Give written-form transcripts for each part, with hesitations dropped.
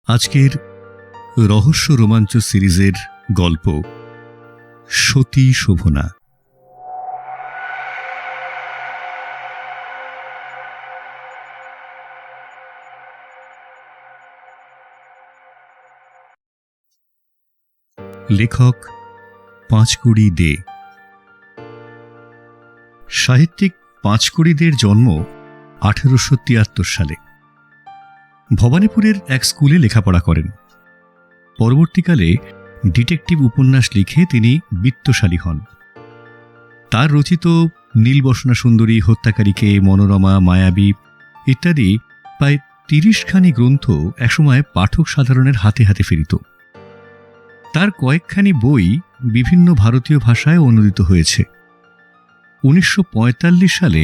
আজকের রহস্য রোমাঞ্চ সিরিজের গল্প সতী শোভনা। লেখক পাঁচকুড়ি দে। সাহিত্যিক পাঁচকুড়ি দের জন্ম 1873 সালে। ভবানীপুরের এক স্কুলে লেখাপড়া করেন। পরবর্তীকালে ডিটেকটিভ উপন্যাস লিখে তিনি বিত্তশালী হন। তার রচিত নীলবসনা সুন্দরী, হত্যাকারীকে, মনোরমা, মায়াবী ইত্যাদি প্রায় 30খানি গ্রন্থ একসময় পাঠক সাধারণের হাতে হাতে ফিরিত। তার কয়েকখানি বই বিভিন্ন ভারতীয় ভাষায় অনুদিত হয়েছে। 1945 সালে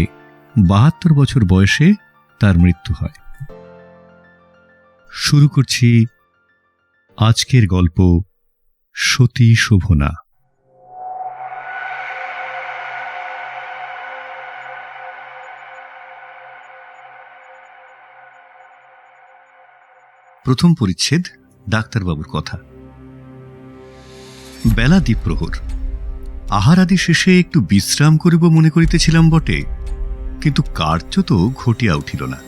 72 বছর বয়সে তার মৃত্যু হয়। শুরু করছি আজকের গল্প সতী শোভনা। প্রথম পরিচ্ছেদ, ডাক্তারবাবুর কথা। বেলা দ্বিপ্রহর। আহারাদি শেষে একটু বিশ্রাম করিব মনে করিতেছিলাম বটে, কিন্তু কার্যত ঘটিয়া উঠিল না।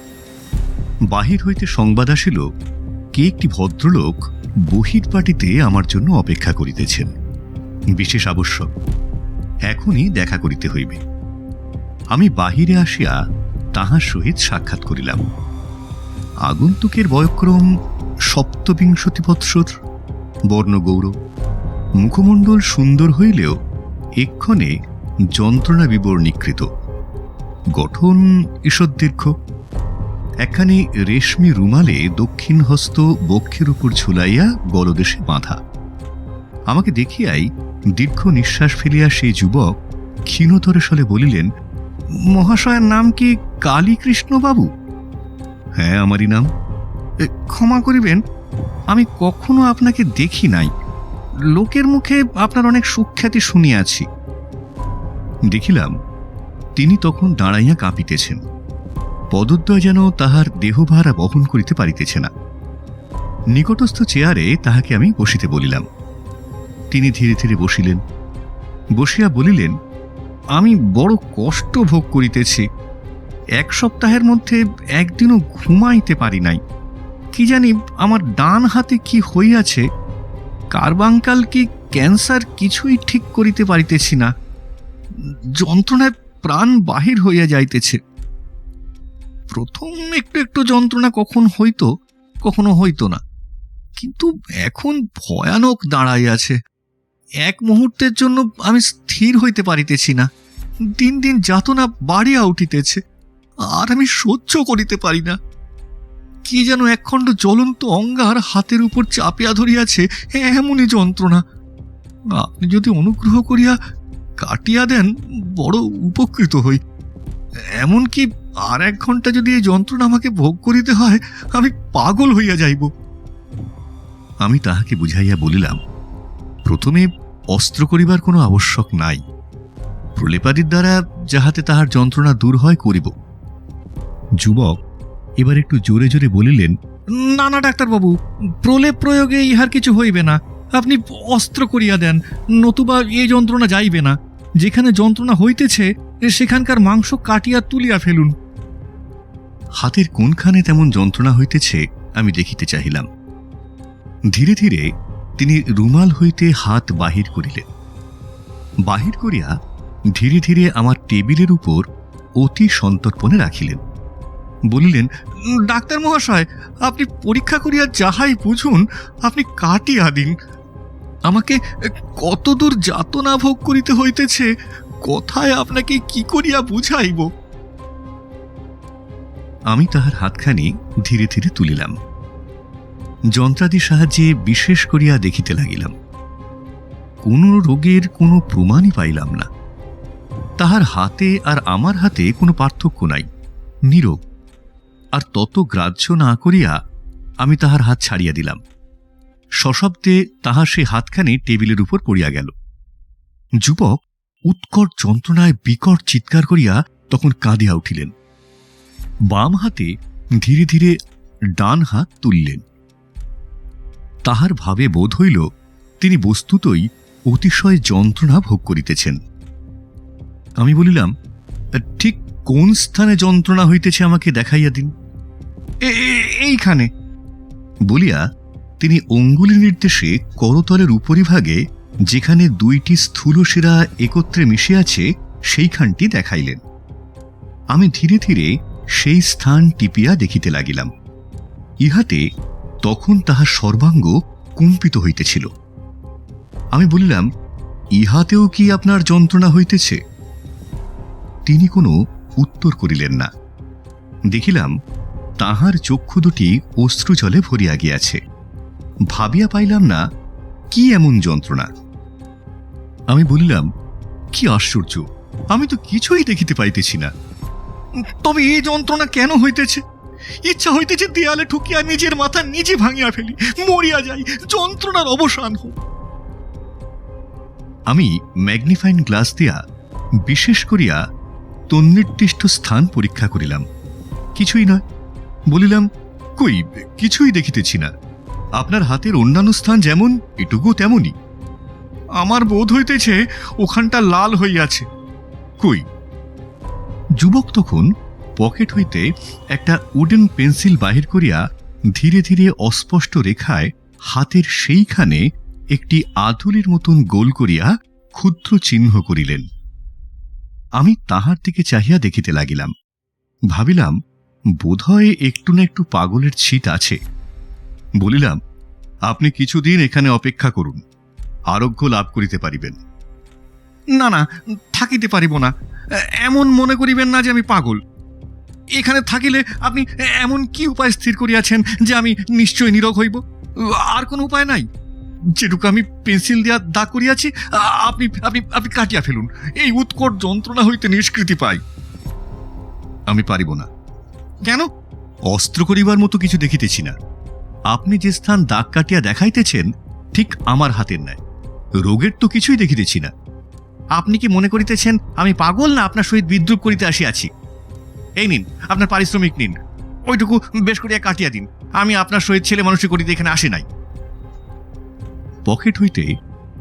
বাহির হইতে সংবাদ আসিল, কে একটি ভদ্রলোক বহির্পাটিতে আমার জন্য অপেক্ষা করিতেছেন। বিশেষ আবশ্যক, এখনই দেখা করিতে হইবে। আমি বাহিরে আসিয়া তাহার সহিত সাক্ষাৎ করিলাম। আগন্তুকের বয়ক্রম 27 বৎসর, বর্ণগৌর, মুখমণ্ডল সুন্দর হইলেও এক্ষণে যন্ত্রণা বিবর্ণীকৃত, গঠন ঈষদ্দীর্ঘ। একখানি রেশমি রুমালে দক্ষিণ হস্ত বক্ষের উপর ঝুলাইয়া গলদেশে বাঁধা। আমাকে দেখিয়াই দীর্ঘ নিঃশ্বাস ফেলিয়া সেই যুবক ক্ষীণতর স্বরে বলিলেন, মহাশয়ের নাম কি কালীকৃষ্ণবাবু? হ্যাঁ, আমারই নাম। ক্ষমা করিবেন, আমি কখনো আপনাকে দেখি নাই। লোকের মুখে আপনার অনেক সুখ্যাতি শুনিয়াছি। দেখিলাম তিনি তখন দাঁড়াইয়া কাঁপিতেছেন। পদদ্বয় যেন তাহার দেহভারা বহন করিতে পারিতেছে না। নিকটস্থ চেয়ারে তাহাকে আমি বসিতে বলিলাম। তিনি ধীরে ধীরে বসিলেন। বসিয়া বলিলেন, আমি বড় কষ্ট ভোগ করিতেছি। 1 সপ্তাহের মধ্যে একদিনও ঘুমাইতে পারি নাই। কি জানি আমার ডান হাতে কি হইয়াছে, কার্বাঙ্কাল কি ক্যান্সার, কিছুই ঠিক করিতে পারিতেছি না। যন্ত্রণায় প্রাণ বাহির হইয়া যাইতেছে। প্রথম একটু একটু যন্ত্রণা কখন হইত, কখনো হইত না, কিন্তু এখন ভয়ানক দাঁড়াইয়াছে। এক মুহূর্তের জন্য আমি স্থির হইতে পারিতেছি না। দিন দিন যাতনা বাড়িয়া উঠিতেছে, আর আমি সহ্য করিতে পারি না। কি যেন একখণ্ড জ্বলন্ত অঙ্গার হাতের উপর চাপিয়া ধরিয়াছে, এমনই যন্ত্রণা। আপনি যদি অনুগ্রহ করিয়া কাটিয়া দেন, বড় উপকৃত হই। এমনকি আর 1 ঘন্টা যদি এই যন্ত্রণা আমাকে ভোগ করিতে হয়, আমি পাগল হইয়া যাইব। আমি তাহাকে বুঝাইয়া বলিলাম, প্রথমে অস্ত্র করিবার কোনো আবশ্যক নাই। প্রলেপাদির দ্বারা যাহাতে তাহার যন্ত্রণা দূর হয় করিব। যুবক এবার একটু জোরে জোরে বলিলেন, না না ডাক্তারবাবু, প্রলেপ প্রয়োগে ইহার কিছু হইবে না। আপনি অস্ত্র করিয়া দেন, নতুবা এই যন্ত্রণা যাইবে না। যেখানে যন্ত্রণা হইতেছে সেখানকার মাংস কাটিয়া তুলিয়া ফেলুন। হাতের কোনখানে তেমন যন্ত্রণা হইতেছে আমি দেখিতে চাহিলাম। ধীরে ধীরে তিনি রুমাল হইতে হাত বাহির করিলেন। বাহির করিয়া ধীরে ধীরে আমার টেবিলের উপর অতি সন্তর্পণে রাখিলেন। বলিলেন, ডাক্তার মহাশয়, আপনি পরীক্ষা করিয়া যাহাই বুঝুন, আপনি কাটিয়া দিন। আমাকে কতদূর যাতনা ভোগ করিতে হইতেছে, কথায় আপনাকে কি করিয়া বুঝাইব। আমি তাহার হাতখানি ধীরে ধীরে তুলিলাম। যন্ত্রাদির সাহায্যে বিশেষ করিয়া দেখিতে লাগিলাম। কোন রোগের কোনো প্রমাণই পাইলাম না। তাহার হাতে আর আমার হাতে কোনো পার্থক্য নাই, নীরব। আর তত গ্রাহ্য না করিয়া আমি তাহার হাত ছাড়িয়া দিলাম। সশব্দে তাহার সে হাতখানি টেবিলের উপর পড়িয়া গেল। যুবক উৎকট যন্ত্রণায় বিকট চিৎকার করিয়া তখন কাঁদিয়া উঠিলেন। বাম হাতে ধীরে ধীরে ডান হাত তুললেন। তাহার ভাবে বোধ হইল তিনি বস্তুতই অতিশয় যন্ত্রণা ভোগ করিতেছেন। আমি বলিলাম, ঠিক কোন স্থানে যন্ত্রণা হইতেছে আমাকে দেখাইয়া দিন। এইখানে বলিয়া তিনি অঙ্গুলি নির্দেশে করতলের উপরিভাগে যেখানে দুইটি স্থূল শিরা একত্রে মিশিয়াছে সেইখানটি দেখাইলেন। আমি ধীরে ধীরে সেই স্থান টিপিয়া দেখিতে লাগিলাম। ইহাতে তখন তাহার সর্বাঙ্গ কম্পিত হইতেছিল। আমি বলিলাম, ইহাতেও কি আপনার যন্ত্রণা হইতেছে? তিনি কোনো উত্তর করিলেন না। দেখিলাম তাহার চক্ষু দুটি অশ্রুজলে ভরিয়া গিয়াছে। ভাবিয়া পাইলাম না কি এমন যন্ত্রণা। আমি বলিলাম, কি আশ্চর্য, আমি তো কিছুই দেখিতে পাইতেছি না। তবে এই যন্ত্রণা কেন হইতেছে? ইচ্ছা হইতেছে দেয়ালে ঠুকিয়া নিজের মাথা নিজে ভাঙিয়া ফেলি, মরিয়া যাই, যন্ত্রণার অবসান হোক। আমি ম্যাগনিফাইং গ্লাস দিয়া বিশেষ করিয়া তন্নির্দিষ্ট স্থান পরীক্ষা করিলাম। কিছুই নয়। বলিলাম, কই, কিছুই দেখিতেছি না। আপনার হাতের অন্যান্য স্থান যেমন, এটুকু তেমনই। আমার বোধ হইতেছে ওখানটা লাল হইয়াছে। কই? যুবক তখন পকেট হইতে একটা উডেন পেন্সিল বাহির করিয়া ধীরে ধীরে অস্পষ্ট রেখায় হাতের সেইখানে একটি আধুলির মতন গোল করিয়া ক্ষুদ্র চিহ্ন করিলেন। আমি তাহার দিকে চাহিয়া দেখিতে লাগিলাম। ভাবিলাম, বোধহয় একটু না একটু পাগলের ছিট আছে। বলিলাম, আপনি কিছুদিন এখানে অপেক্ষা করুন, আরোগ্য লাভ করিতে পারিবেন। না না, থাকিতে পারিব না। এমন মনে করিবেন না যে আমি পাগল। এখানে থাকিলে আপনি এমন কি উপায় স্থির করিয়াছেন যে আমি নিশ্চয় নীরোগ হইব? আর কোন উপায় নাই? যেটুকু আমি পেন্সিল দিয়া দাগ করিয়াছি আপনি আপনি আপনি কাটিয়া ফেলুন, এই উৎকট যন্ত্রণা হইতে নিষ্কৃতি পাই। আমি পারিব না। কেন? অস্ত্র করিবার মতো কিছু দেখিতেছি না। আপনি যে স্থান দাগ কাটিয়া দেখাইতেছেন ঠিক আমার হাতের ন্যায়। রোগের তো কিছুই দেখিতেছি না। আপনি কি মনে করিতেছেন আমি পাগল, না আপনার সহিত বিদ্রুপ করিতে আসিয়াছি? এই নিন, আপনার পারিশ্রমিক নিন, ওইটুকু বেশ করিয়া কাটিয়া দিন। আমি আপনার সহিত ছেলে মানুষই করিতে এখানে আসি নাই। পকেট হইতে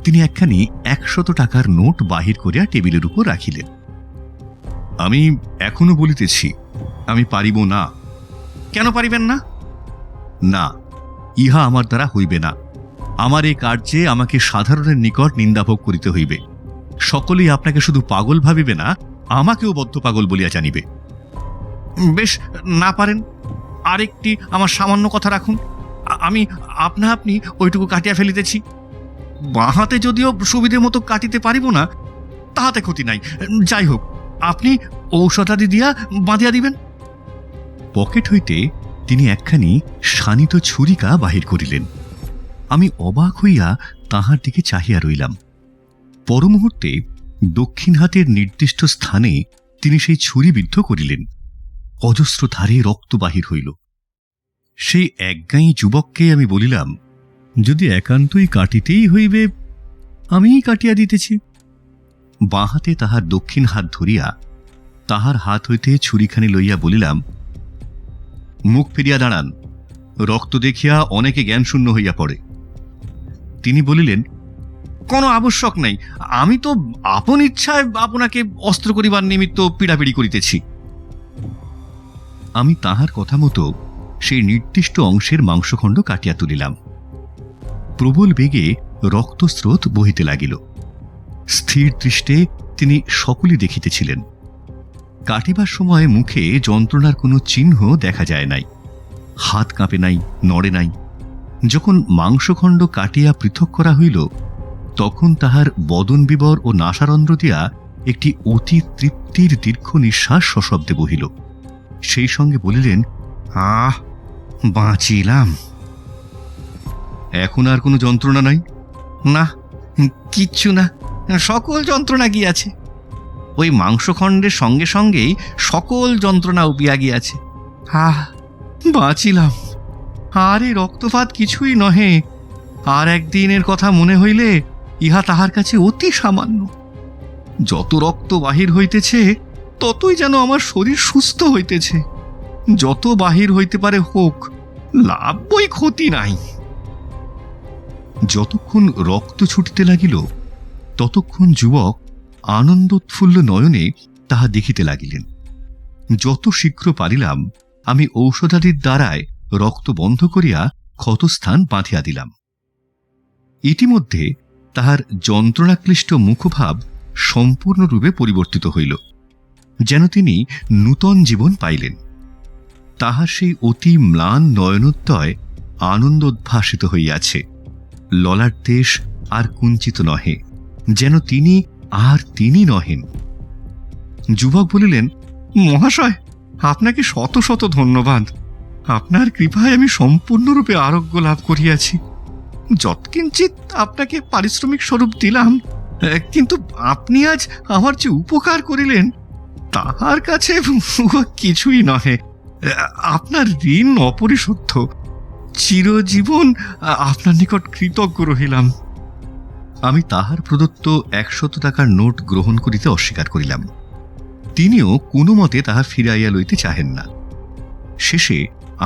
তিনি একখানি 100 টাকার নোট বাহির করিয়া টেবিলের উপর রাখিলেন। আমি এখনো বলিতেছি, আমি পারিব না। কেন পারিবেন না? না, ইহা আমার দ্বারা হইবে না। আমার এই কার্যে আমাকে সাধারণের নিকট নিন্দাভোগ করিতে হইবে। সকলেই আপনাকে শুধু পাগল ভাবিবে না, আমাকেও বদ্ধ পাগল বলিয়া জানিবে। বেশ, না পারেন, আরেকটি আমার সামান্য কথা রাখুন। আমি আপনা আপনি ওইটুকু কাটিয়া ফেলিতেছি। বাঁ হাতে যদিও সুবিধে মতো কাটিতে পারিব না, তাহাতে ক্ষতি নাই। যাই হোক, আপনি ঔষধাদি দিয়া বাঁধিয়া দিবেন। পকেট হইতে তিনি একখানি শানিত ছুরিকা বাহির করিলেন। আমি অবাক হইয়া তাহার দিকে চাহিয়া রইলাম। পরমুহূর্তে দক্ষিণ হাতের নির্দিষ্ট স্থানে তিনি সেই ছুরি বিদ্ধ করিলেন। অজস্র ধারে রক্ত বাহির হইল। সেই একগাঁই যুবককে আমি বলিলাম, যদি একান্তই কাটিতেই হইবে, আমিই কাটিয়া দিতেছি। বাঁ হাতে তাহার দক্ষিণ হাত ধরিয়া তাহার হাত হইতে ছুরিখানি লইয়া বলিলাম, মুখ ফিরিয়া দাঁড়ান, রক্ত দেখিয়া অনেকে জ্ঞানশূন্য হইয়া পড়ে। তিনি বলিলেন, কোনো আবশ্যক নাই, আমি তো আপন ইচ্ছায় আপনাকে অস্ত্র করিবার নিমিত্ত পীড়াপিড়ি করিতেছি। আমি তাহার কথা মতো সেই নির্দিষ্ট অংশের মাংসখণ্ড কাটিয়া তুলিলাম। প্রবল বেগে রক্তস্রোত বহিতে লাগিল। স্থির দৃষ্টে তিনি সকলই দেখিতেছিলেন। কাটিবার সময় মুখে যন্ত্রণার কোনো চিহ্ন দেখা যায় নাই, হাত কাঁপে নাই, নড়ে নাই। যখন মাংসখণ্ড কাটিয়া পৃথক করা হইল, তখন তাহার বদন বিবর ও নাসারন্ধ্র দিয়া একটি অতি তৃপ্তির দীর্ঘ নিঃশ্বাস সশব্দে বহিল। সেই সঙ্গে বলিলেন, আহ, বাঁচিলাম। এখন আর কোনো যন্ত্রণা নাই? না, কিচ্ছু না, সকল যন্ত্রণা গিয়াছে। ওই মাংসখণ্ডের সঙ্গে সঙ্গেই সকল যন্ত্রণা উপিয়া গিয়াছে। আহ, বাঁচিলাম। আর এই রক্তপাত কিছুই নহে। আর একদিনের কথা মনে হইলে ইহা তাহার কাছে অতি সামান্য। যত রক্ত বাহির হইতেছে, ততই যেন আমার শরীর সুস্থ হইতেছে। যত বাহির হইতে পারে হোক, লাভ বই ক্ষতি নাই। যতক্ষণ রক্ত ছুটিতে লাগিল ততক্ষণ যুবক আনন্দোৎফুল্ল নয়নে তাহা দেখিতে লাগিলেন। যত শীঘ্র পারিলাম আমি ঔষধাদির দ্বারায় রক্ত বন্ধ করিয়া ক্ষতস্থান বাঁধিয়া দিলাম। ইতিমধ্যে তাহার যন্ত্রণাক্লিষ্ট মুখভাব সম্পূর্ণরূপে পরিবর্তিত হইল, যেন তিনি নূতন জীবন পাইলেন। তাহার সেই অতি ম্লান নয়নোদ্দয় আনন্দোদ্ভাসিত হইয়াছে। ললাট দেশ আর কুঞ্চিত নহে, যেন তিনি আর তিনি নহেন। যুবক বলিলেন, মহাশয়, আপনাকে শত শত ধন্যবাদ। আপনার কৃপায় আমি সম্পূর্ণরূপে আরোগ্য লাভ করিয়াছি। যৎকিঞ্চিৎ আপনাকে পারিশ্রমিক স্বরূপ দিলাম, কিন্তু আপনি আজ আমার যে উপকার করিলেন তাহার কাছে কিছুই নহে। আপনার ঋণ অপরিশোধ্য। চিরজীবন আপনার নিকট কৃতজ্ঞ রহিলাম। আমি তাহার প্রদত্ত 100 টাকার নোট গ্রহণ করিতে অস্বীকার করিলাম। তিনিও কোনো মতে তাহা ফিরাইয়া লইতে চাহেন না। শেষে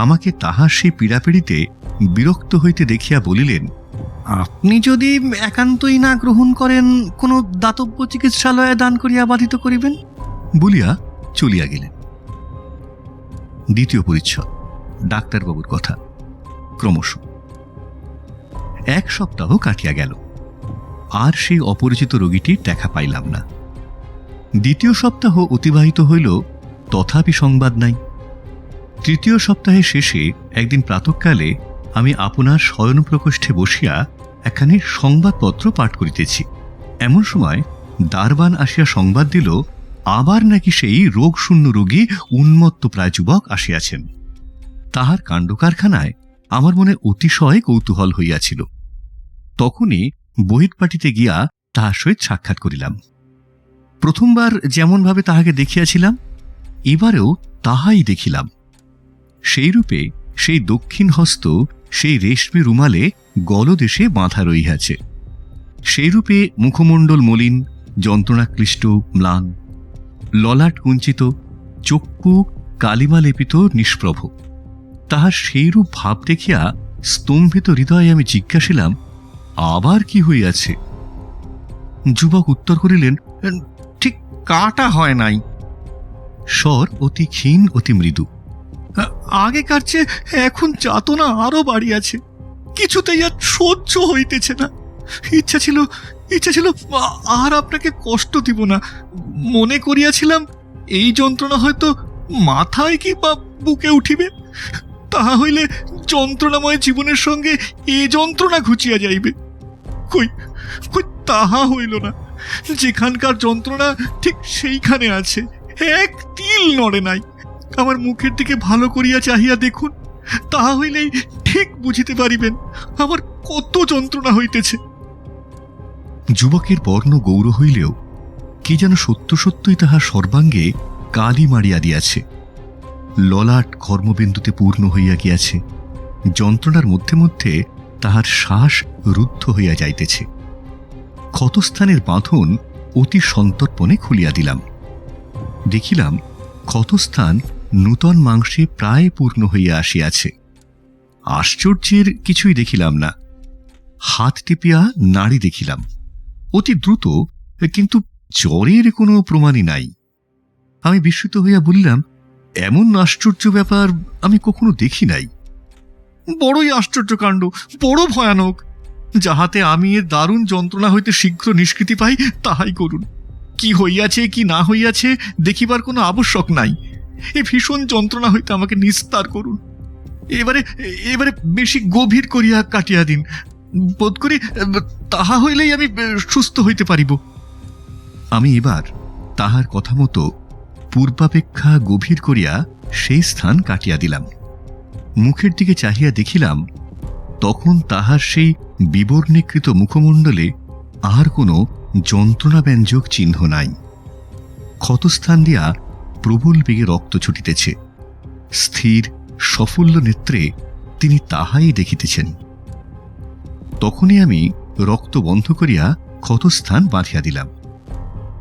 আমাকে তাহার সেই পীড়াপিড়িতে বিরক্ত হইতে দেখিয়া বলিলেন, আপনি যদি একান্তই না গ্রহণ করেন, কোনো দাতব্য চিকিৎসালয়ে দান করিয়া বাধিত করিবেন বলিয়া চলিয়া গেলেন। দ্বিতীয় পরিচ্ছদ, ডাক্তারবাবুর কথা। ক্রমশ 1 সপ্তাহ কাটিয়া গেল, আর সেই অপরিচিত রোগীটির দেখা পাইলাম না। দ্বিতীয় সপ্তাহ অতিবাহিত হইল, তথাপি সংবাদ নাই। তৃতীয় সপ্তাহের শেষে একদিন প্রাতঃকালে আমি আপনার শয়ন প্রকোষ্ঠে বসিয়া একখানি সংবাদপত্র পাঠ করিতেছি। এমন সময় দারবান আসিয়া সংবাদ দিল, আবার নাকি সেই রোগশূন্য রোগী উন্মত্ত প্রায় যুবক আসিয়াছেন। তাহার কাণ্ডকারখানায় আমার মনে অতিশয় কৌতূহল হইয়াছিল। তখনই বহির্পাটিতে গিয়া তাহার সহিত সাক্ষাৎ করিলাম। প্রথমবার যেমনভাবে তাহাকে দেখিয়াছিলাম, এবারেও তাহাই দেখিলাম। সেইরূপে সেই দক্ষিণ হস্ত সেই রেশমি রুমালে গলদেশে বাঁধা রহিয়াছে। সেইরূপে মুখমণ্ডল মলিন, যন্ত্রণাক্লিষ্ট, ম্লান, ললাট কুঞ্চিত, চক্ষু কালিমা লেপিত, নিষ্প্রভ। তাহার সেইরূপ ভাব দেখিয়া স্তম্ভিত হৃদয়ে আমি জিজ্ঞাসিলাম, আবার কি হইয়াছে? যুবক উত্তর করিলেন, ঠিক কাটা হয় নাই। স্বর অতি ক্ষীণ, অতি মৃদু। আগেকার চেয়ে এখন যাতনা আরো বাড়িয়াছে, কিছুতেই আর সহ্য হইতেছে না। ইচ্ছা ছিল আর আপনাকে কষ্ট দিব না। মনে করিয়াছিলাম এই যন্ত্রণা হয়তো মাথায় কি বা বুকে উঠিবে, তাহা হইলে যন্ত্রণাময় জীবনের সঙ্গে এ যন্ত্রণা ঘুচিয়া যাইবে। কই কই তাহা হইল না। যেখানকার যন্ত্রণা ঠিক সেইখানে আছে, এক তিল নড়ে নাই। আমার মুখের দিকে ভালো করিয়া চাহিয়া দেখুন, তাহা হইলেই ঠিক বুঝিতে পারিবেন আমার কত যন্ত্রণা হইতেছে। যুবকের বর্ণ গৌর হইলেও কি যেন সত্য সত্যই তাহার সর্বাঙ্গে কালি মারিয়া দিয়াছে। ললাট কর্মবিন্দুতে পূর্ণ হইয়া গিয়াছে। যন্ত্রণার মধ্যে মধ্যে তাহার শ্বাস রুদ্ধ হইয়া যাইতেছে। ক্ষতস্থানের বাঁধন অতি সন্তর্পণে খুলিয়া দিলাম। দেখিলাম ক্ষতস্থান নূতন মাংসে প্রায় পূর্ণ হইয়া আসিয়াছে। আশ্চর্যের কিছুই দেখিলাম না। হাত টিপিয়া নাড়ি দেখিলাম, অতি দ্রুত, কিন্তু জ্বরের কোনো প্রমাণই নাই। আমি বিস্মিত হইয়া বলিলাম, এমন আশ্চর্য ব্যাপার আমি কখনো দেখি নাই। বড়ই আশ্চর্য কাণ্ড, বড় ভয়ানক। যাহাতে আমি এর দারুণ যন্ত্রণা হইতে শীঘ্র নিষ্কৃতি পাই, তাহাই করুন। কি হইয়াছে কি না হইয়াছে দেখিবার কোনো আবশ্যক নাই। এ ভীষণ যন্ত্রণা হইতে আমাকে নিস্তার করুন। এবারে বেশি গভীর করিয়া কাটিয়া দিন। বোধ করি তাহা হইলেই আমি সুস্থ হইতে পারিব। আমি এবার তাহার কথা মতো পূর্বাপেক্ষা গভীর করিয়া সেই স্থান কাটিয়া দিলাম। মুখের দিকে চাহিয়া দেখিলাম, তখন তাহার সেই বিবর্ণীকৃত মুখমণ্ডলে আর কোনো যন্ত্রণাব্যঞ্জক চিহ্ন নাই। ক্ষতস্থান দিয়া প্রবল বেগে রক্ত ছুটিতেছে। স্থির সফল্য নেত্রে তিনি তাহাই দেখিতেছেন। তখনই আমি রক্ত বন্ধ করিয়া ক্ষতস্থান বাঁধিয়া দিলাম।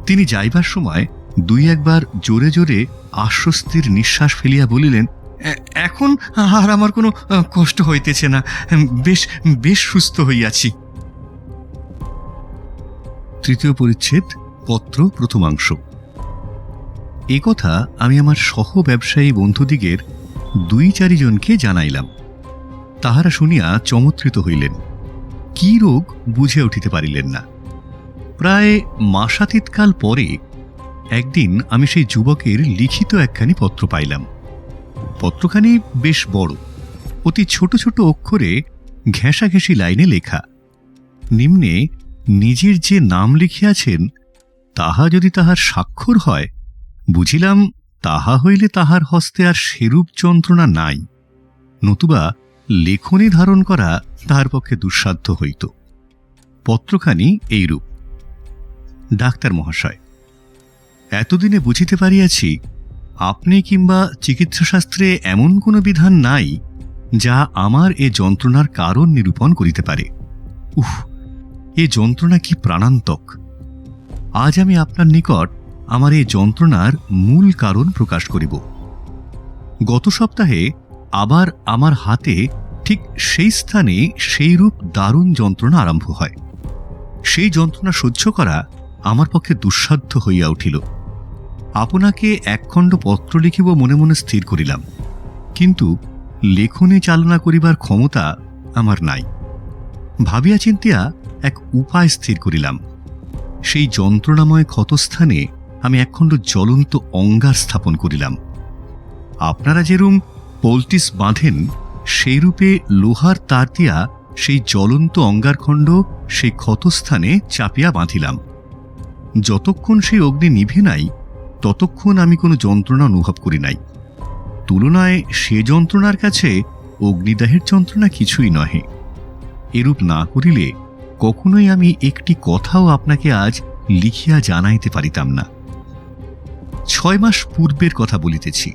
তিনি যাইবার সময় 2 একবার জোরে জোরে আশ্বস্তির নিঃশ্বাস ফেলিয়া বলিলেন, এখন আর আমার কোনো কষ্ট হইতেছে না, বেশ বেশ সুস্থ হইয়াছি। তৃতীয় পরিচ্ছেদ, পত্র প্রথমাংশ। এ কথা আমি আমার সহ ব্যবসায়ী বন্ধুদিগের 2-4 জনকে জানাইলাম। তাহারা শুনিয়া চমৎকৃত হইলেন, কি রোগ বুঝে উঠিতে পারিলেন না। প্রায় মাসাতীতকাল পরে একদিন আমি সেই যুবকের লিখিত একখানি পত্র পাইলাম। পত্রখানি বেশ বড়, অতি ছোট ছোট অক্ষরে ঘেঁষাঘেঁষি লাইনে লেখা। নিম্নে নিজের যে নাম লিখিয়াছেন তাহা যদি তাহার স্বাক্ষর হয়, বুঝিলাম তাহা হইলে তাহার হস্তে আর সেরূপ যন্ত্রণা নাই, নতুবা লেখনী ধারণ করা তাহার পক্ষে দুঃসাধ্য হইত। পত্রখানি এইরূপ: ডাক্তার মহাশয়, এতদিনে বুঝিতে পারিয়াছি আপনি কিংবা চিকিৎসাশাস্ত্রে এমন কোনো বিধান নাই যা আমার এ যন্ত্রণার কারণ নিরূপণ করিতে পারে। উহ, এ যন্ত্রণা কি প্রাণান্তক! আজ আমি আপনার নিকট আমার এই যন্ত্রণার মূল কারণ প্রকাশ করিব। গত সপ্তাহে আবার আমার হাতে ঠিক সেই স্থানে সেইরূপ দারুণ যন্ত্রণা আরম্ভ হয়। সেই যন্ত্রণা সহ্য করা আমার পক্ষে দুঃসাধ্য হইয়া উঠিল। আপনাকে একখণ্ড পত্র লিখিব মনে মনে স্থির করিলাম, কিন্তু লেখনী চালনা করিবার ক্ষমতা আমার নাই। ভাবিয়া চিন্তিয়া এক উপায় স্থির করিলাম। সেই যন্ত্রণাময় ক্ষতস্থানে আমি একখণ্ড জ্বলন্ত অঙ্গার স্থাপন করিলাম। আপনারা যেরূপ পোলটিস বাঁধেন, সেই রূপে লোহার তার দিয়া সেই জ্বলন্ত অঙ্গারখণ্ড সেই ক্ষতস্থানে চাপিয়া বাঁধিলাম। যতক্ষণ সেই অগ্নি নিভে নাই ততক্ষণ আমি কোনো যন্ত্রণা অনুভব করি নাই। তুলনায় সে যন্ত্রণার কাছে অগ্নিদাহের যন্ত্রণা কিছুই নহে। এরূপ না করিলে কখনোই আমি একটি কথাও আপনাকে আজ লিখিয়া জানাইতে পারিতাম না। 6 মাস পূর্বের কথা বলিতেছি।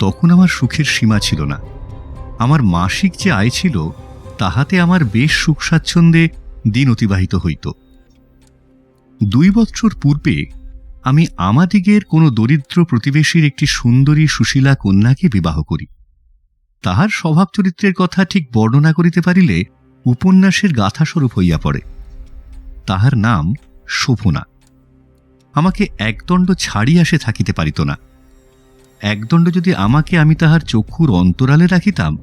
তখন আমার সুখের সীমা ছিল না। আমার মাসিক যে আয় ছিল তাহাতে আমার বেশ সুখ স্বাচ্ছন্দ্যে দিন অতিবাহিত হইত। 2 বৎসর পূর্বে আমি আমাদিগের কোনো দরিদ্র প্রতিবেশীর একটি সুন্দরী সুশীলা কন্যাকে বিবাহ করি। তাহার স্বভাব চরিত্রের কথা ঠিক বর্ণনা করিতে পারিলে উপন্যাসের গাথাস্বরূপ হইয়া পড়ে। তাহার নাম শোভনা। আমাকে একদণ্ড ছাড়িয়া সে থাকিতে পারিত না। একদণ্ড যদি আমাকে আমি তাহার চক্ষুর অন্তরালে রাখিতাম,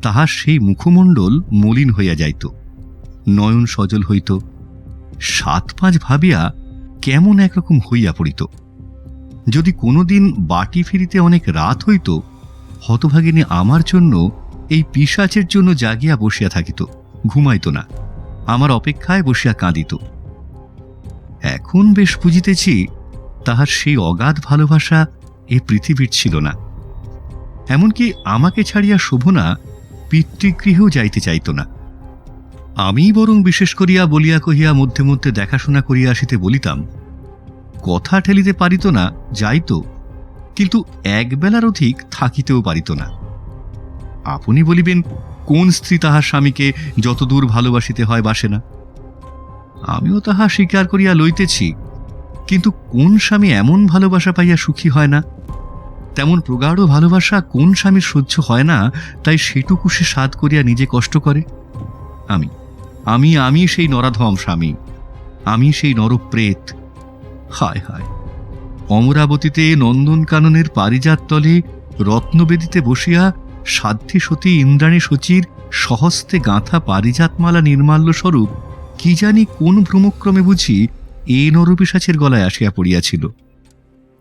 তাহার সেই মুখমণ্ডল মলিন হইয়া যাইত, নয়ন সজল হইত, 7-5 ভাবিয়া কেমন একরকম হইয়া পড়িত। যদি কোনোদিন বাটি ফিরিতে অনেক রাত হইত, হতভাগিনী আমার জন্য এই পিশাচের জন্য জাগিয়া বসিয়া থাকিত, ঘুমাইত না, আমার অপেক্ষায় বসিয়া কাঁদিত। এখন বেশ বুঝিতেছি তাহার সেই অগাধ ভালোবাসা এ পৃথিবীর ছিল না। এমনকি আমাকে ছাড়িয়া শোভনা পিতৃগৃহেও যাইতে চাইত না। আমি বরং বিশেষ করিয়া বলিয়া কহিয়া মধ্যে মধ্যে দেখাশোনা করিয়া আসিতে বলিতাম। কথা ঠেলিতে পারিত না, যাইত, কিন্তু একবেলার অধিক থাকিতেও পারিত না। আপনি বলিবেন, কোন স্ত্রী তাহার স্বামীকে যতদূর ভালোবাসিতে হয় বাসে না? আমিও তাহা স্বীকার করিয়া লইতেছি, কিন্তু কোন স্বামী এমন ভালোবাসা পাইয়া সুখী হয় না? তেমন প্রগাঢ় ভালোবাসা কোন স্বামীর সহ্য হয় না, তাই সেটুকু সে সাধ করিয়া নিজে কষ্ট করে? আমি আমি আমি সেই নরাধম স্বামী, আমি সেই নরপ্রেত। হায় হায়! অমরাবতীতে নন্দনকাননের পারিজাত তলে রত্নবেদিতে বসিয়া সাধ্যী সতী ইন্দ্রাণী শচীর সহস্তে গাঁথা পারিজাতমালা নির্মাল্য স্বরূপ কি জানি কোন ভ্রমক্রমে বুঝি এ নরপিশাচের গলায় আসিয়া পড়িয়াছিল।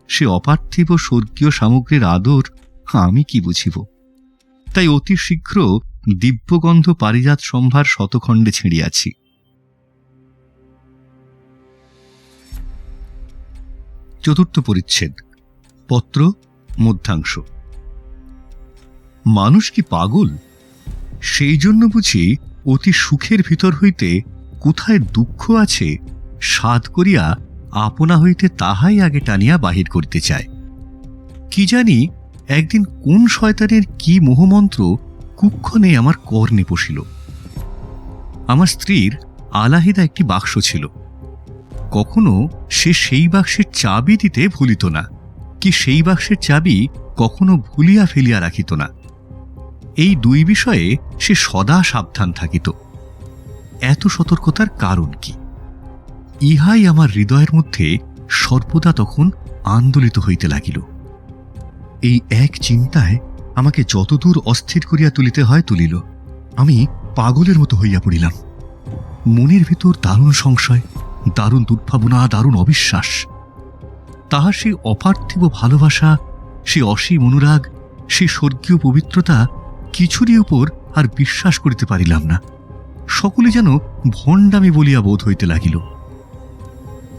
সে অপার্থিব স্বর্গীয় সামগ্রীর আদর আমি কি বুঝিব? তাই অতি শীঘ্র দিব্যগন্ধ পারিজাত সম্ভার শতখণ্ডে ছিঁড়িয়াছি। চতুর্থ পরিচ্ছেদ, পত্র মধ্যাংশ। মানুষ কি পাগল? সেই জন্য বুঝি অতি সুখের ভিতর হইতে কোথায় দুঃখ আছে সাধ করিয়া আপনা হইতে তাহাই আগে টানিয়া বাহির করিতে চায়। কি জানি একদিন কোন শয়তানের কি মোহমন্ত্র কুক্ষণে আমার কর্ণে পশিল। আমার স্ত্রীর আলাহিদা একটি বাক্স ছিল। কখনো সে সেই বাক্সের চাবি দিতে ভুলিত না, কি সেই বাক্সের চাবি কখনো ভুলিয়া ফেলিয়া রাখিত না। এই 2 বিষয়ে সে সদা সাবধান থাকিত। এত সতর্কতার কারণ কি? ইহাই আমার হৃদয়ের মধ্যে সর্বদা তখন আন্দোলিত হইতে লাগিল। এই এক চিন্তায় আমাকে যতদূর অস্থির করিয়া তুলিতে হয় তুলিল। আমি পাগলের মতো হইয়া পড়িলাম। মনের ভিতর দারুণ সংশয়, দারুণ দুর্ভাবনা, দারুণ অবিশ্বাস। তাহার সেই অপার্থিব ভালোবাসা, সেই অসীম অনুরাগ, সেই স্বর্গীয় পবিত্রতা কিছুরই উপর আর বিশ্বাস করিতে পারিলাম না। সকলে যেন ভণ্ডামি বলিয়া বোধ হইতে লাগিল।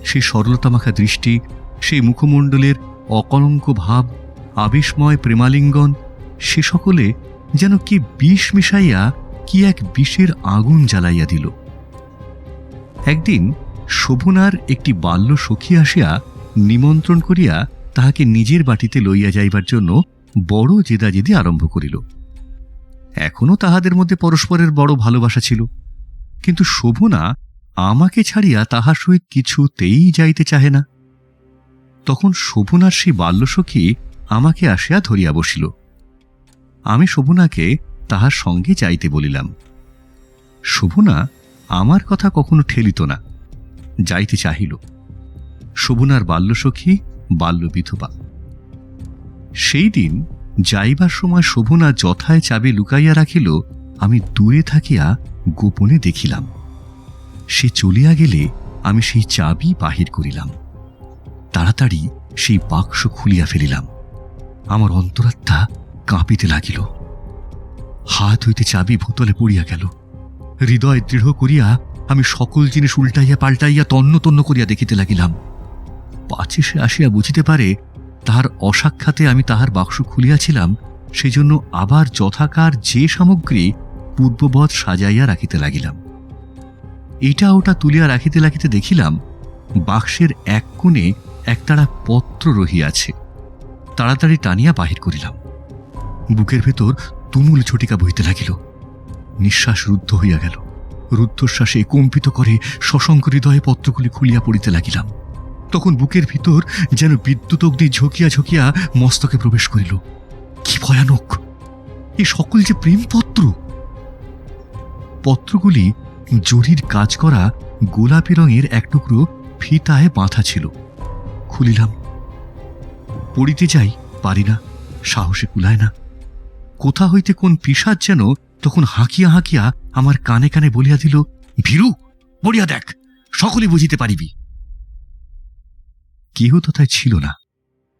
সেই সরলতামাখা দৃষ্টি, সেই মুখমণ্ডলের অকলঙ্ক ভাব, আবেশময় প্রেমালিঙ্গন, সে সকলে যেন কি বিষ মিশাইয়া কি এক বিষের আগুন জ্বালাইয়া দিল। একদিন শোভনার একটি বাল্য সখী আসিয়া নিমন্ত্রণ করিয়া তাহাকে নিজের বাটিতে লইয়া যাইবার জন্য বড় জেদাজেদি আরম্ভ করিল। এখনো তাহাদের মধ্যে পরস্পরের বড় ভালোবাসা ছিল, কিন্তু শোভনা আমাকে ছাড়িয়া তাহার সহিত কিছুতেই যাইতে চাহে না। তখন শোভনার সেই বাল্যসখী আমাকে আসিয়া ধরিয়া বসিল। আমি শোভনাকে তাহার সঙ্গে যাইতে বলিলাম। শোভনা আমার কথা কখনো ঠেলিত না, যাইতে চাহিল। শোভনার বাল্যসখী বাল্য বিধবা। সেই দিন যাইবার সময় শোভনা যথায় চাবি লুকাইয়া রাখিল, আমি দূরে থাকিয়া গোপনে দেখিলাম। সে চলিয়া গেলে আমি সেই চাবি বাহির করিলাম। তাড়াতাড়ি সেই বাক্স খুলিয়া ফেলিলাম। আমার অন্তরাত্মা কাঁপিতে লাগিল। হাত হইতে চাবি ভূতলে পড়িয়া গেল। হৃদয় দৃঢ় করিয়া আমি সকল জিনিস উল্টাইয়া পাল্টাইয়া তন্ন তন্ন করিয়া দেখিতে লাগিলাম। পাছে সে আসিয়া বুঝিতে পারে তাহার অসাক্ষাতে আমি তাহার বাক্স খুলিয়াছিলাম, সেজন্য আবার যথাকার যে সামগ্রী পূর্ববৎ সাজাইয়া রাখিতে লাগিলাম। এটা ওটা তুলিয়া রাখিতে রাখিতে দেখিলাম বাক্সের এক কোণে একতাড়া পত্র রহিয়াছে। তাড়াতাড়ি টানিয়া বাহির করিলাম। বুকের ভেতর তুমুল ঝটিকা বহিতে লাগিল। নিঃশ্বাস রুদ্ধ হইয়া গেল। রুদ্ধশ্বাসে কম্পিত করে সশঙ্ক হৃদয়ে পত্রগুলি খুলিয়া পড়িতে লাগিলাম। তখন বুকের ভিতর যেন বিদ্যুৎ অগ্নি ঝকিয়া ঝকিয়া মস্তকে প্রবেশ করিল। কি ভয়ানক! এ সকল যে প্রেমপত্র! পত্রগুলি জরির কাজ করা গোলাপি রঙের এক টুকরো ফিতায় বাঁধা ছিল। খুলিলাম। পড়িতে যাই, পারি না, সাহসে কুলায় না। কোথা হইতে কোন পিশাচ যেন তখন হাঁকিয়া হাঁকিয়া আমার কানে কানে বলিয়া দিল, ভীরু, পড়িয়া দেখ, সকলে বুঝিতে পারিবি। কেহ তথায় ছিল না।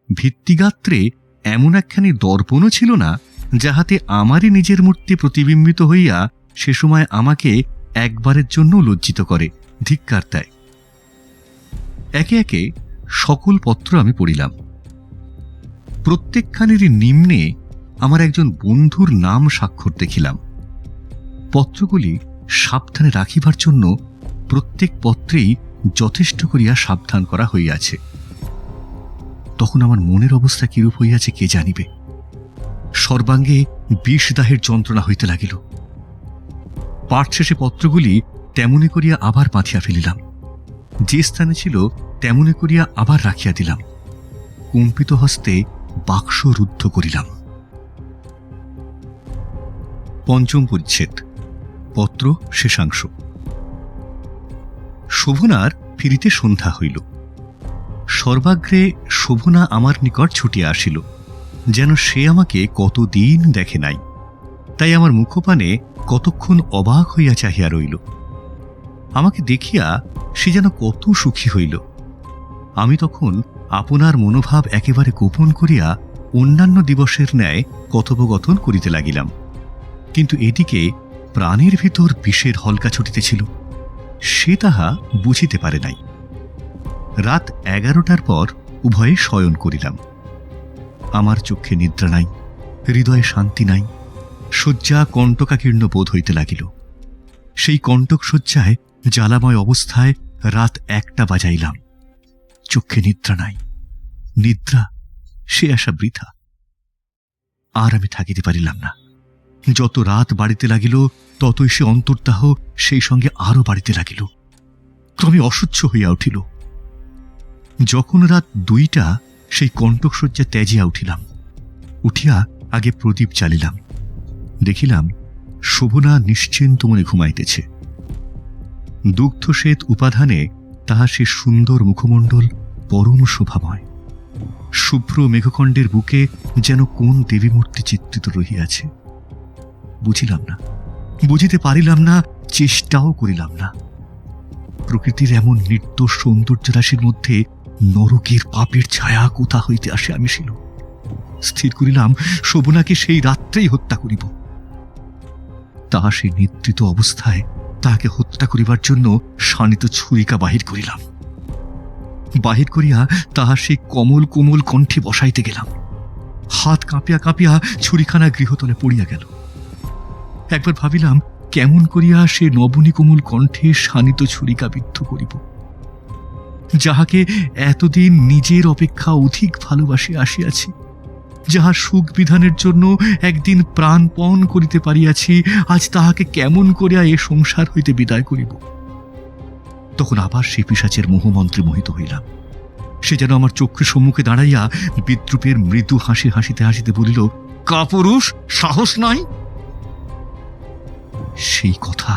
ভিত্তিগাত্রে এমন একখানি দর্পণও ছিল না যাহাতে আমারই নিজের মূর্তি প্রতিবিম্বিত হইয়া সে সময় আমাকে একবারের জন্য লজ্জিত করে, ধিক্কার দেয়। একে একে সকল পত্র আমি পড়িলাম। প্রত্যেকখানেরই নিম্নে আমার একজন বন্ধুর নাম স্বাক্ষর দেখিলাম। পত্রগুলি সাবধানে রাখিবার জন্য প্রত্যেক পত্রেই যথেষ্ট করিয়া সাবধান করা হইয়াছে। তখন আমার মনের অবস্থা কিরূপ হইয়াছে কে জানিবে। সর্বাঙ্গে বিষদাহের যন্ত্রণা হইতে লাগিল। পাঠ শেষে পত্রগুলি তেমনি করিয়া আবার বাঁধিয়া ফেলিলাম। যে স্থানে ছিল তেমনি করিয়া আবার রাখিয়া দিলাম। কম্পিত হস্তে বাক্স রুদ্ধ করিলাম। পঞ্চম পরিচ্ছেদ। পত্র শেষাংশ। শোভনার ফিরিতে সন্ধ্যা হইল। সর্বাগ্রে শোভনা আমার নিকট ছুটিয়া আসিল, যেন সে আমাকে কতদিন দেখে নাই। তাই আমার মুখপানে কতক্ষণ অবাক হইয়া চাহিয়া রইল। আমাকে দেখিয়া সে যেন কত সুখী হইল। আমি তখন আপনার মনোভাব একেবারে গোপন করিয়া অন্যান্য দিবসের ন্যায় কথোপকথন করিতে লাগিলাম। কিন্তু এদিকে প্রাণের ভিতর বিষের হলকা ছুটিতেছিল। সে তাহা বুঝিতে পারে নাই। রাত 11টার পর উভয়ে শয়ন করিলাম। আমার চক্ষে নিদ্রা নাই, হৃদয়ে শান্তি নাই। শয্যা কণ্টকাকীর্ণ বোধ হইতে লাগিল। সেই কণ্টক শয্যায় জ্বালাময় অবস্থায় রাত 1টা বাজাইলাম। চক্ষে নিদ্রা নাই। নিদ্রা, সে আশা বৃথা। আর আমি থাকিতে পারিলাম না। যত রাত বাড়িতে লাগিল ততই সে অন্তর্দাহ সেই সঙ্গে আরো বাড়িতে লাগিল। ক্রমে অসহ্য হইয়া উঠিল। যখন রাত 2টা সেই কণ্টক শয্যা ত্যাজিয়া উঠিলাম। উঠিয়া আগে প্রদীপ জ্বালিলাম। দেখিলাম শোভনা নিশ্চিন্ত মনে ঘুমাইতেছে। দুগ্ধশ্বেত উপাধানে তাহার সে সুন্দর মুখমণ্ডল পরম শোভাময়। শুভ্র মেঘখণ্ডের বুকে যেন কোন দেবীমূর্তি চিত্রিত রহিয়াছে। বুঝিলাম না, বুঝিতে পারিলাম না, চেষ্টাও করিলাম না। প্রকৃতির এমন নির্দোষ সৌন্দর্য রাশির মধ্যে নরকের পাপের ছায়া কোথা হইতে আসে আমি ছিল। স্থির করিলাম শোভনাকে সেই রাত্রেই হত্যা করিব। তাহা সেই নিদ্রিত অবস্থায় তাহাকে হত্যা করিবার জন্য শানিত ছুরিকা বাহির করিলাম। বাহির করিয়া তাহা সেই কোমল কোমল কণ্ঠে বসাইতে গেলাম। হাত কাঁপিয়া কাঁপিয়া ছুরিখানা গৃহতলে পড়িয়া গেল। একবার ভাবিলাম কেমন করিয়া সে নবনী কোমল কণ্ঠে শানিত ছুরিকা বিদ্ধ করিব, যাহাকে এতদিন নিজের অপেক্ষা অধিক ভালোবাসি আসিয়াছি, যাহার সুখ বিধানের জন্য একদিন প্রাণপণ করিতে পারিয়াছি, আজ তাহাকে কেমন করিয়া এ সংসার হইতে বিদায় করিব। তখন আবার সে পিশাচের মোহমন্ত্রে মোহিত হইলাম। সে যেন আমার চক্ষুর সম্মুখে দাঁড়াইয়া বিদ্রুপের মৃদু হাসি হাসিতে হাসিতে বলিল, কাপুরুষ, সাহস নাই। সেই কথা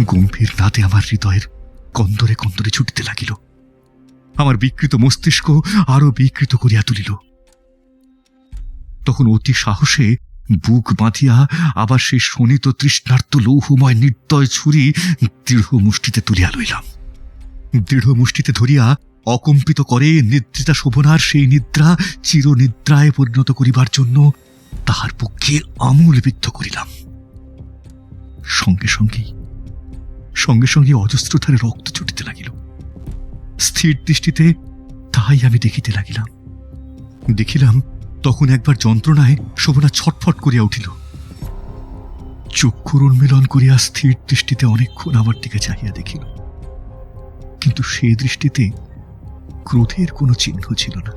গম্ভীর নাদে আমার হৃদয়ের কন্দরে কন্দরে ছুটিতে লাগিল। আমার বিকৃত মস্তিষ্ক আরো বিকৃত করিয়া তুলিল। তখন অতি সাহসে বুক বাঁধিয়া আবার সেই শোণিত তৃষ্ণার্ত লৌহময় নির্দয় ছুরি দৃঢ় মুষ্টিতে তুলিয়া লইলাম। দৃঢ় মুষ্টিতে ধরিয়া অকম্পিত করে নিদ্রিতা শোভনার সেই নিদ্রা চিরনিদ্রায় পরিণত করিবার জন্য তাহার পক্ষে আমূল বিদ্ধ করিলাম। সঙ্গে সঙ্গে অজস্রধারে রক্ত ছুটিতে লাগিল। স্থির দৃষ্টিতে তাহাই আমি দেখিতে লাগিলাম। দেখিলাম তখন একবার যন্ত্রণায় শোভনা ছটফট করিয়া উঠিল। চক্ষুর উন্মিলন করিয়া স্থির দৃষ্টিতে অনেকক্ষণ আমার দিকে চাহিয়া দেখিল, কিন্তু সে দৃষ্টিতে ক্রোধের কোনো চিহ্ন ছিল না।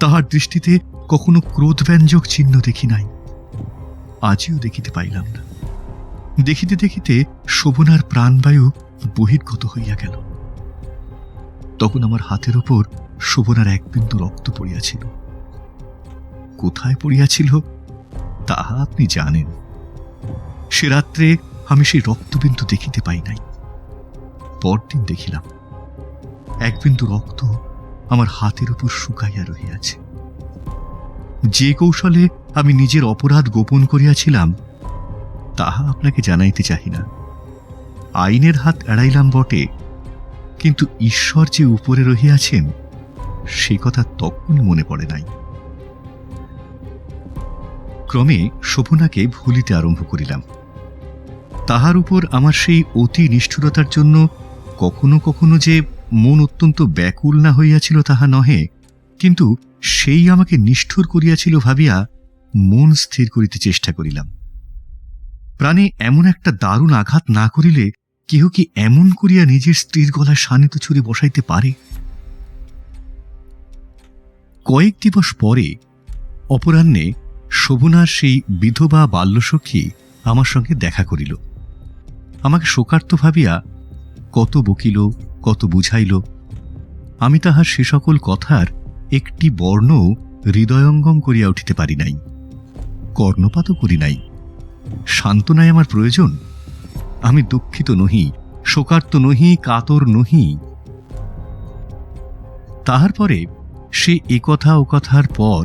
তাহার দৃষ্টিতে কখনো ক্রোধব্যঞ্জক চিহ্ন দেখি নাই, আজিও দেখিতে পাইলাম না। দেখিতে দেখিতে শোভনার প্রাণবায়ু বহির্গত হইয়া গেল। তখন আমার হাতের ওপর শোভনার এক বিন্দু রক্ত পড়িয়াছিল। কোথায় পড়িয়াছিল তাহা আপনি জানেন। সে রাত্রে আমি সেই রক্তবিন্দু দেখিতে পাই নাই। পরদিন দেখিলাম এক বিন্দু রক্ত আমার হাতের উপর শুকাইয়া রহিয়াছে। যে কৌশলে আমি নিজের অপরাধ গোপন করিয়াছিলাম তাহা আপনাকে জানাইতে চাহি না। আইনের হাত এড়াইলাম বটে, কিন্তু ঈশ্বর যে উপরে রহিয়াছেন সে কথা তখন মনে পড়ে নাই। ক্রমে শোভনাকে ভুলিতে আরম্ভ করিলাম। তাহার উপর আমার সেই অতি নিষ্ঠুরতার জন্য কখনো কখনো যে মন অত্যন্ত ব্যাকুল না হইয়াছিল তাহা নহে, কিন্তু সেই আমাকে নিষ্ঠুর করিয়াছিল ভাবিয়া মন স্থির করিতে চেষ্টা করিলাম। প্রাণে এমন একটা দারুণ আঘাত না করিলে কেহ কি এমন করিয়া নিজের স্ত্রীর গলায় শানিত ছুরি বসাইতে পারে? কয়েক দিবস পরে অপরাহ্নে শোভনার সেই বিধবা বাল্যসখী আমার সঙ্গে দেখা করিল। আমাকে শোকার্ত ভাবিয়া কত বকিল, কত বুঝাইল। আমি তাহার সে সকল কথার একটি বর্ণও হৃদয়ঙ্গম করিয়া উঠিতে পারি নাই, কর্ণপাতও করি নাই। সান্ত্বনায় আমার প্রয়োজন? আমি দুঃখিত নহি, শোকার্ত নহি, কাতর নহি। তাহার পরে সে একথা ও কথার পর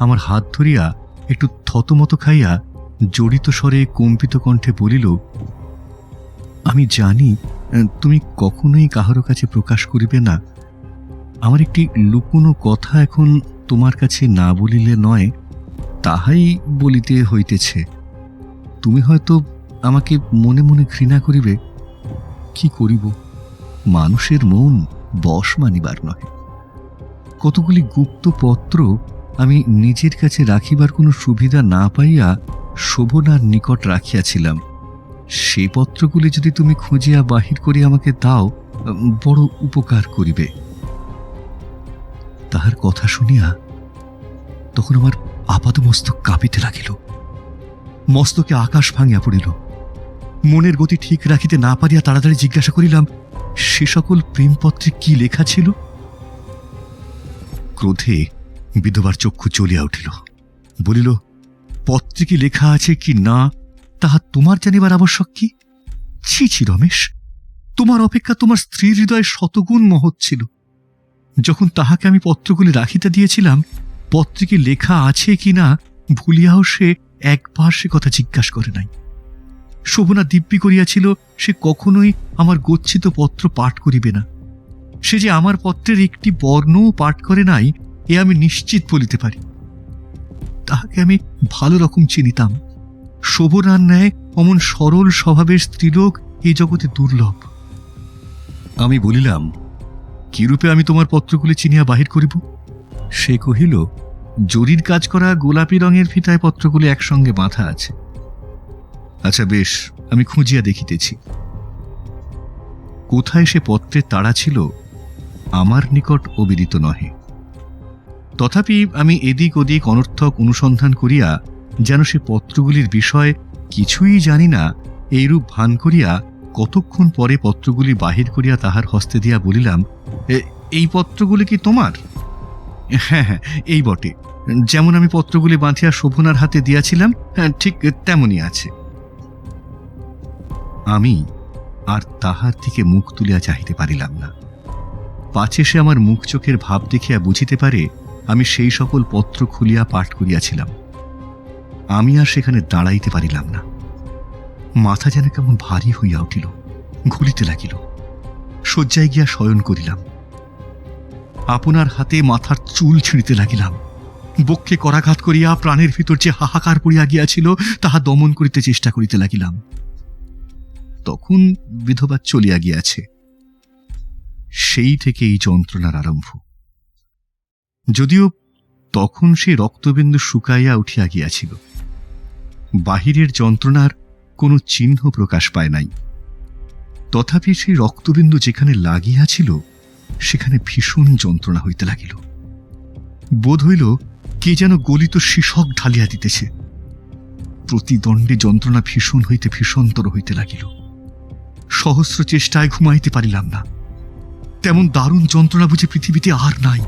আমার হাত ধরিয়া একটু থতমত খাইয়া জড়িত স্বরে কম্পিত কণ্ঠে বলিল, আমি জানি তুমি কখনোই কাহারো কাছে প্রকাশ করিবে না। আমার একটি লুকোনো কথা এখন তোমার কাছে না বলিলে নয়, তাহাই বলিতে হইতেছে। তুমি হয়তো আমাকে মনে মনে ঘৃণা করিবে, কি করিব, মানুষের মন বশ মানিবার নহে। কতগুলি গুপ্ত পত্র আমি নিজের কাছে রাখিবার কোনো সুবিধা না পাইয়া শোভনার নিকট রাখিয়াছিলাম। সে পত্রগুলি যদি তুমি খুঁজিয়া বাহির করিয়া আমাকে দাও, বড় উপকার করিবে। তাহার কথা শুনিয়া তখন আমার আপাদমস্তক কাঁপিতে লাগিল। মস্তকে আকাশ ভাঙিয়া পড়িল। মনের গতি ঠিক রাখিতে না পারিয়া তাড়াতাড়ি জিজ্ঞাসা করিলাম, সে সকল প্রেমপত্রে কি লেখা ছিল? ক্রোধে বিধবার চক্ষু জ্বলিয়া উঠিল। বলিল, পত্রে কি লেখা আছে কি না তাহা তোমার জানিবার আবশ্যক কি? ছি ছি রমেশ, তোমার অপেক্ষা তোমার স্ত্রীর হৃদয় শতগুণ মহৎ ছিল। যখন তাহাকে আমি পত্রগুলি রাখিতে দিয়েছিলাম, পত্রে কি লেখা আছে কিনা ভুলিয়াও সে একবার সে কথা জিজ্ঞাসা করে নাই। শোভনা দিব্যি করিয়াছিল সে কখনোই আমার গচ্ছিত পত্র পাঠ করিবে না। সে যে আমার পত্রের একটি বর্ণও পাঠ করে নাই এ আমি নিশ্চিত বলিতে পারি। তাহাকে আমি ভালো রকম চিনিতাম। শোভনার ন্যায় অমন সরল স্বভাবের স্ত্রীলোক এই জগতে দুর্লভ। আমি বলিলাম, কিরূপে আমি তোমার পত্রগুলি চিনিয়া বাহির করিব? সে কহিল, জরির কাজ করা গোলাপি রঙের ফিতায় পত্রগুলি একসঙ্গে বাঁধা আছে। আচ্ছা বেশ, আমি খুঁজিয়া দেখিতেছি। কোথায় সে পত্রের তাড়া ছিল আমার নিকট অবিদিত নহে। তথাপি আমি এদিক ওদিক অনর্থক অনুসন্ধান করিয়া যেন সে পত্রগুলির বিষয় কিছুই জানি না এইরূপ ভান করিয়া কতক্ষণ পরে পত্রগুলি বাহির করিয়া তাহার হস্তে দিয়া বলিলাম, এই পত্রগুলি কি তোমার? হ্যাঁ হ্যাঁ, এই বটে। যেমন আমি পত্রগুলি বাঁধিয়া শোভনার হাতে দিয়াছিলাম ঠিক তেমনই আছে। আমি আর তাহার দিকে মুখ তুলিয়া চাহিতে পারিলাম না। পাছে সে আমার মুখ চোখের ভাব দেখিয়া বুঝিতে পারে আমি সেই সকল পত্র খুলিয়া পাঠ করিয়াছিলাম। আমি আর সেখানে দাঁড়াইতে পারিলাম না। মাথা যেন কেমন ভারী হইয়া উঠিল, ঘুরিতে লাগিল। শয্যায় গিয়া শয়ন করিলাম। আপনার হাতে মাথার চুল ছিঁড়িতে লাগিলাম। বক্ষে করাঘাত করিয়া প্রাণের ভিতর যে হাহাকার পড়িয়া গিয়াছিল তাহা দমন করিতে চেষ্টা করিতে লাগিলাম। তখন বিধবা চলিয়া গিয়াছে। সেই থেকে এই যন্ত্রণার আরম্ভ। যদিও তখন সেই রক্তবিন্দু শুকাইয়া উঠিয়া গিয়াছিল, বাহিরের যন্ত্রণার কোনো চিহ্ন প্রকাশ পায় নাই। তথাপি সেই রক্তবিন্দু যেখানে লাগিয়াছিল সেখানে ভীষণ যন্ত্রণা হইতে লাগিল। বোধ হইল কে যেন গলিত শিশক ঢালিয়া দিতেছে। প্রতিদণ্ডে যন্ত্রণা ভীষণ হইতে ভীষণতর হইতে লাগিল। সহস্র চেষ্টায় ঘুমাইতে পারিলাম না। তেমন দারুণ যন্ত্রণা বুঝি পৃথিবীতে আর নাই।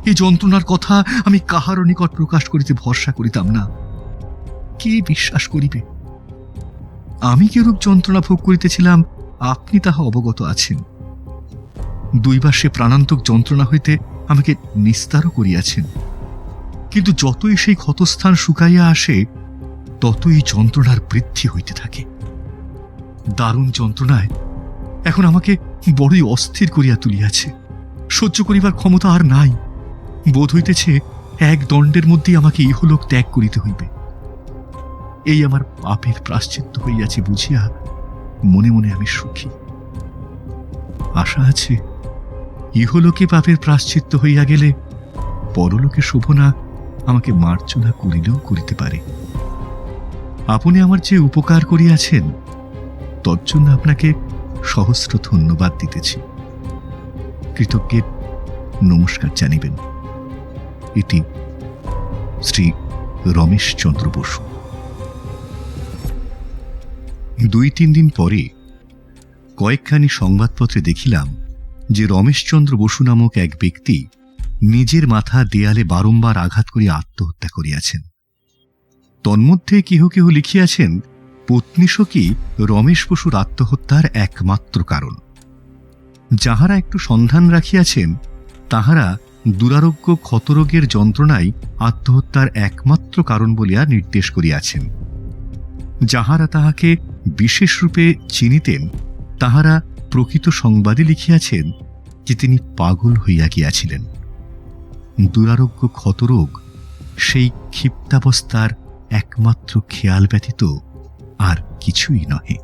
এই যন্ত্রণার কথা আমি কাহারও নিকট প্রকাশ করিতে ভরসা করিতাম না। কে বিশ্বাস করিবে? আমি কিরূপ যন্ত্রণা ভোগ করিতেছিলাম আপনি তাহা অবগত আছেন। দুইবার সে প্রাণান্তক যন্ত্রণা হইতে আমাকে নিস্তারও করিয়াছেন। কিন্তু যতই সেই ক্ষতস্থান শুকাইয়া আসে ততই যন্ত্রণার বৃদ্ধি হইতে থাকে। দারুণ যন্ত্রণায় এখন আমাকে বড়ই অস্থির করিয়া তুলিয়াছে। সহ্য করিবার ক্ষমতা আর নাই। বোধ হইতেছে এক দণ্ডের মধ্যেই আমাকে ইহলোক ত্যাগ করিতে হইবে। এই আমার পাপের প্রায়শ্চিত্ত হইয়াছে বুঝিয়া মনে মনে আমি সুখী। আশা আছে ইহলোকে পাপের প্রায়শ্চিত্ত হইয়া গেলে পরলোকে শোভনা আমাকে মার্জনা করিলেও করিতে পারে। আপনি আমার যে উপকার করিয়াছেন তজ্জন্য আপনাকে সহস্র ধন্যবাদ দিতেছি। কৃতজ্ঞের নমস্কার জানিবেন। এটি শ্রী রমেশচন্দ্র বসু। 2-3 দিন পরে কয়েকখানি সংবাদপত্রে দেখিলাম যে রমেশচন্দ্র বসু নামক এক ব্যক্তি নিজের মাথা দেয়ালে বারংবার আঘাত করিয়া আত্মহত্যা করিয়াছেন। তন্মধ্যে কেহ কেহ লিখিয়াছেন পত্নীশোকই রমেশ বসুর আত্মহত্যার একমাত্র কারণ। যাহারা একটু সন্ধান রাখিয়াছেন তাহারা দুরারোগ্য ক্ষতরোগের যন্ত্রণাই আত্মহত্যার একমাত্র কারণ বলিয়া নির্দেশ করিয়াছেন। যাহারা তাহাকে বিশেষ রূপে চিনিতেন তাহারা প্রকৃত সংবাদে লিখিয়াছেন যে তিনি পাগল হইয়া গিয়াছিলেন। দুরারোগ্য ক্ষতরোগ সেই ক্ষিপ্তাবস্থার একমাত্র খেয়াল ব্যতীত আর কিছুই নহে।